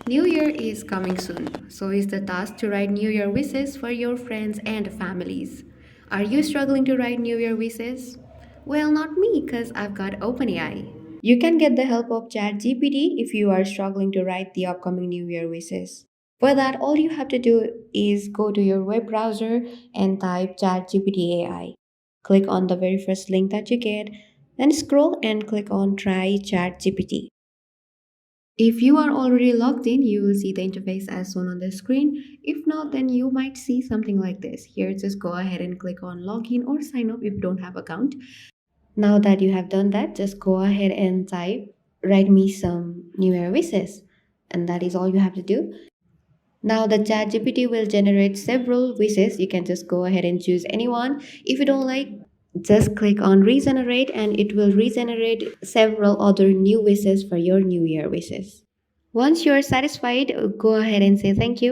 New Year is coming soon, so is the task to write New Year wishes for your friends and families. Are you struggling to write New Year wishes? Well, not me, because I've got OpenAI. You can get the help of ChatGPT if you are struggling to write the upcoming New Year wishes. For that, all you have to do is go to your web browser and type ChatGPT AI. Click on the very first link that you get, then scroll and click on Try ChatGPT. If you are already logged in, you will see the interface as shown on the screen. If not, then you might see something like this. Here, just go ahead and click on login or sign up if you don't have account. Now that you have done that, just go ahead and type, write me some New Year wishes. And that is all you have to do. Now the ChatGPT will generate several wishes. You can just go ahead and choose anyone. If you don't like, just click on regenerate and it will regenerate several other new wishes for your New Year wishes. Once you're satisfied, go ahead and say thank you.